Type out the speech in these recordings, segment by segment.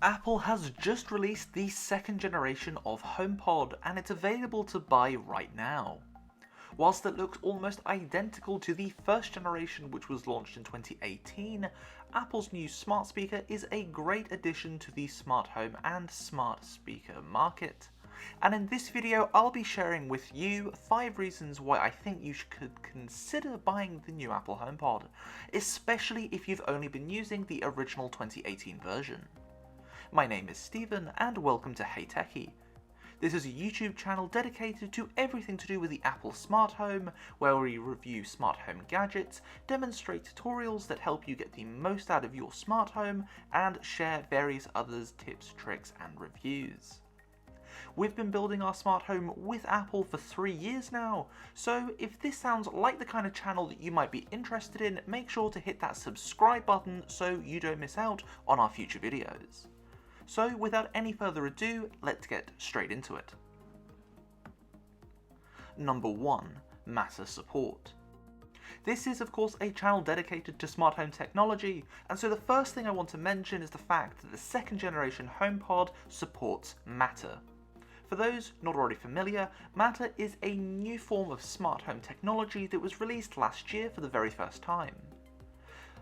Apple has just released the second generation of HomePod and it's available to buy right now. Whilst it looks almost identical to the first generation which was launched in 2018, Apple's new smart speaker is a great addition to the smart home and smart speaker market. And in this video I'll be sharing with you 5 reasons why I think you could consider buying the new Apple HomePod, especially if you've only been using the original 2018 version. My name is Stephen and welcome to HeyTechi. This is a YouTube channel dedicated to everything to do with the Apple smart home, where we review smart home gadgets, demonstrate tutorials that help you get the most out of your smart home, and share various other tips, tricks and reviews. We've been building our smart home with Apple for 3 years now, so if this sounds like the kind of channel that you might be interested in, make sure to hit that subscribe button so you don't miss out on our future videos. So without any further ado, let's get straight into it. Number 1. Matter support. This is of course a channel dedicated to smart home technology, and so the first thing I want to mention is the fact that the second generation HomePod supports Matter. For those not already familiar, Matter is a new form of smart home technology that was released last year for the very first time.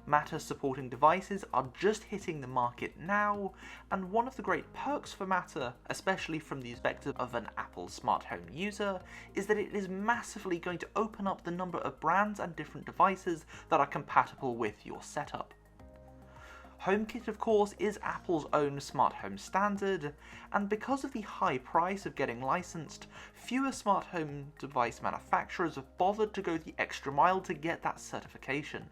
Matter supporting devices are just hitting the market now, and one of the great perks for Matter, especially from the perspective of an Apple smart home user, is that it is massively going to open up the number of brands and different devices that are compatible with your setup. HomeKit of course is Apple's own smart home standard, and because of the high price of getting licensed, fewer smart home device manufacturers have bothered to go the extra mile to get that certification.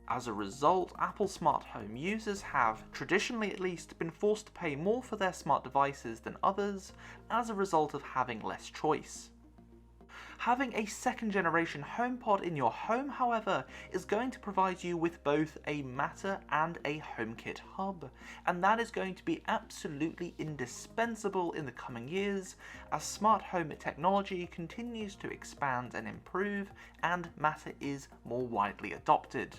As a result, Apple smart home users have, traditionally at least, been forced to pay more for their smart devices than others as a result of having less choice. Having a second generation HomePod in your home, however, is going to provide you with both a Matter and a HomeKit hub, and that is going to be absolutely indispensable in the coming years as smart home technology continues to expand and improve and Matter is more widely adopted.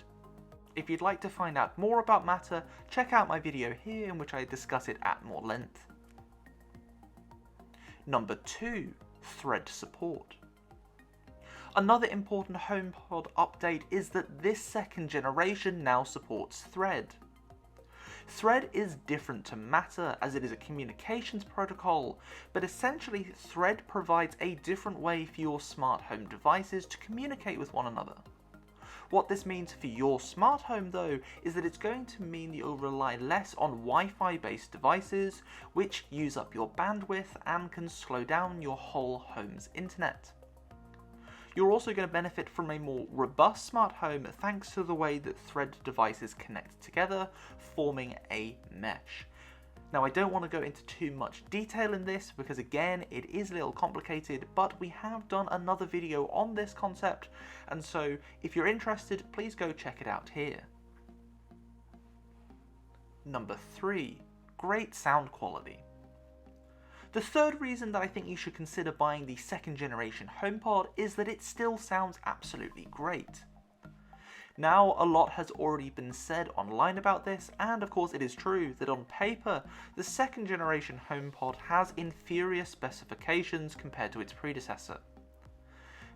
If you'd like to find out more about Matter, check out my video here in which I discuss it at more length. Number 2. Thread support. Another important HomePod update is that this second generation now supports Thread. Thread is different to Matter as it is a communications protocol, but essentially Thread provides a different way for your smart home devices to communicate with one another. What this means for your smart home though is that it's going to mean that you'll rely less on Wi-Fi based devices which use up your bandwidth and can slow down your whole home's internet. You're also going to benefit from a more robust smart home thanks to the way that Thread devices connect together, forming a mesh. Now I don't want to go into too much detail in this because again it is a little complicated, but we have done another video on this concept, and so if you're interested please go check it out here. Number 3. Great sound quality. The third reason that I think you should consider buying the second generation HomePod is that it still sounds absolutely great. Now, a lot has already been said online about this, and of course it is true that on paper, the second generation HomePod has inferior specifications compared to its predecessor.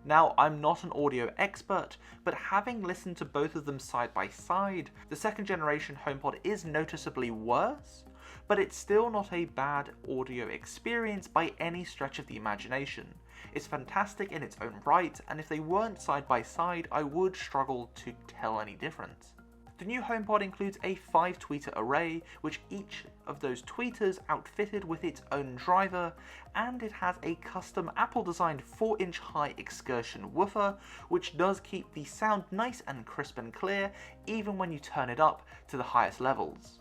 Now, I'm not an audio expert, but having listened to both of them side by side, the second generation HomePod is noticeably worse, but it's still not a bad audio experience by any stretch of the imagination. It's fantastic in its own right, and if they weren't side by side, I would struggle to tell any difference. The new HomePod includes a 5 tweeter array, which each of those tweeters outfitted with its own driver, and it has a custom Apple designed 4-inch high excursion woofer, which does keep the sound nice and crisp and clear, even when you turn it up to the highest levels.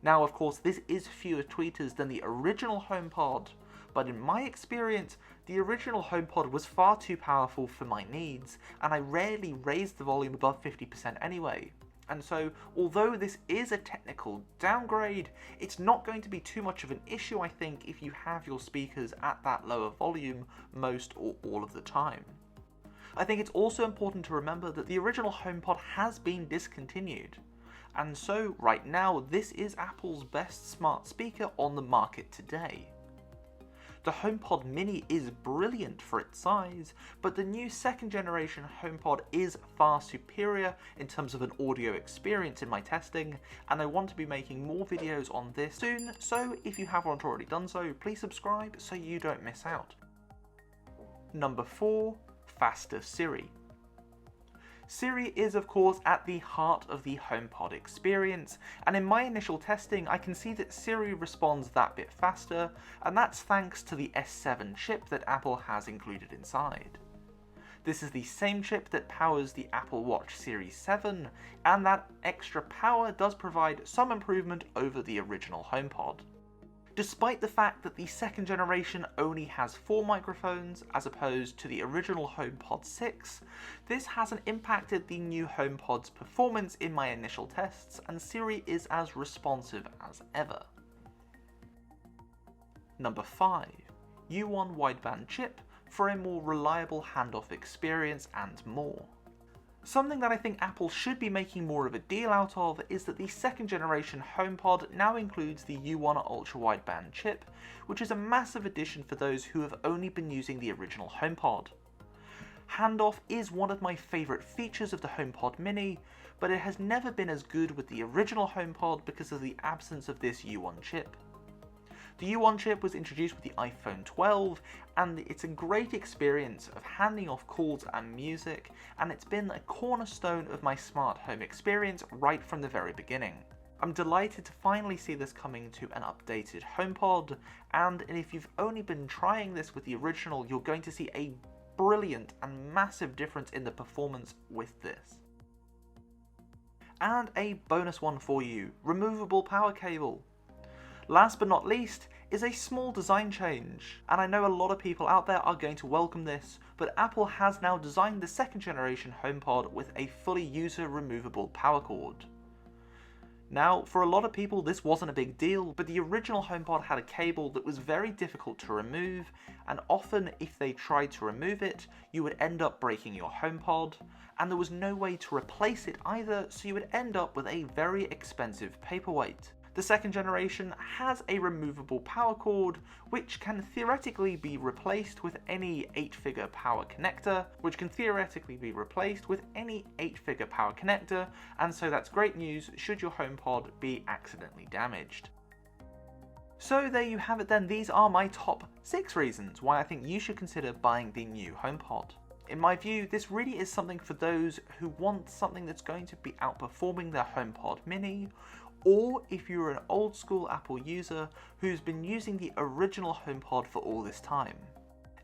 Now of course this is fewer tweeters than the original HomePod, but in my experience, the original HomePod was far too powerful for my needs, and I rarely raised the volume above 50% anyway. And so, although this is a technical downgrade, it's not going to be too much of an issue I think if you have your speakers at that lower volume most or all of the time. I think it's also important to remember that the original HomePod has been discontinued, and so right now this is Apple's best smart speaker on the market today. The HomePod Mini is brilliant for its size, but the new second generation HomePod is far superior in terms of an audio experience in my testing, and I want to be making more videos on this soon, so if you haven't already done so, please subscribe so you don't miss out. Number 4. Faster Siri. Siri is of course at the heart of the HomePod experience, and in my initial testing I can see that Siri responds that bit faster, and that's thanks to the S7 chip that Apple has included inside. This is the same chip that powers the Apple Watch Series 7, and that extra power does provide some improvement over the original HomePod. Despite the fact that the second generation only has 4 microphones as opposed to the original HomePod 6, this hasn't impacted the new HomePod's performance in my initial tests, and Siri is as responsive as ever. Number 5. U1 wideband chip for a more reliable handoff experience and more. Something that I think Apple should be making more of a deal out of is that the second generation HomePod now includes the U1 ultra-wideband chip, which is a massive addition for those who have only been using the original HomePod. Handoff is one of my favourite features of the HomePod Mini, but it has never been as good with the original HomePod because of the absence of this U1 chip. The U1 chip was introduced with the iPhone 12, and it's a great experience of handing off calls and music, and it's been a cornerstone of my smart home experience right from the very beginning. I'm delighted to finally see this coming to an updated HomePod, and if you've only been trying this with the original, you're going to see a brilliant and massive difference in the performance with this. And a bonus one for you, removable power cable. Last but not least is a small design change, and I know a lot of people out there are going to welcome this, but Apple has now designed the second generation HomePod with a fully user removable power cord. Now, for a lot of people this wasn't a big deal, but the original HomePod had a cable that was very difficult to remove, and often if they tried to remove it, you would end up breaking your HomePod, and there was no way to replace it either, so you would end up with a very expensive paperweight. The second generation has a removable power cord, which can theoretically be replaced with any 8-figure power connector, and so that's great news should your HomePod be accidentally damaged. So there you have it then, these are my top 6 reasons why I think you should consider buying the new HomePod. In my view, this really is something for those who want something that's going to be outperforming their HomePod Mini, or if you're an old school Apple user who's been using the original HomePod for all this time.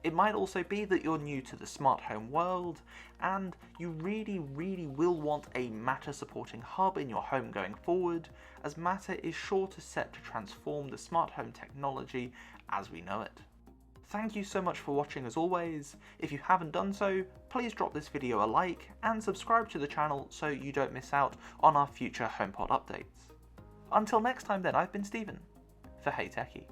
It might also be that you're new to the smart home world and you really will want a Matter supporting hub in your home going forward, as Matter is sure to set to transform the smart home technology as we know it. Thank you so much for watching as always. If you haven't done so, please drop this video a like and subscribe to the channel so you don't miss out on our future HomePod updates. Until next time then, I've been Stephen for HeyTechi.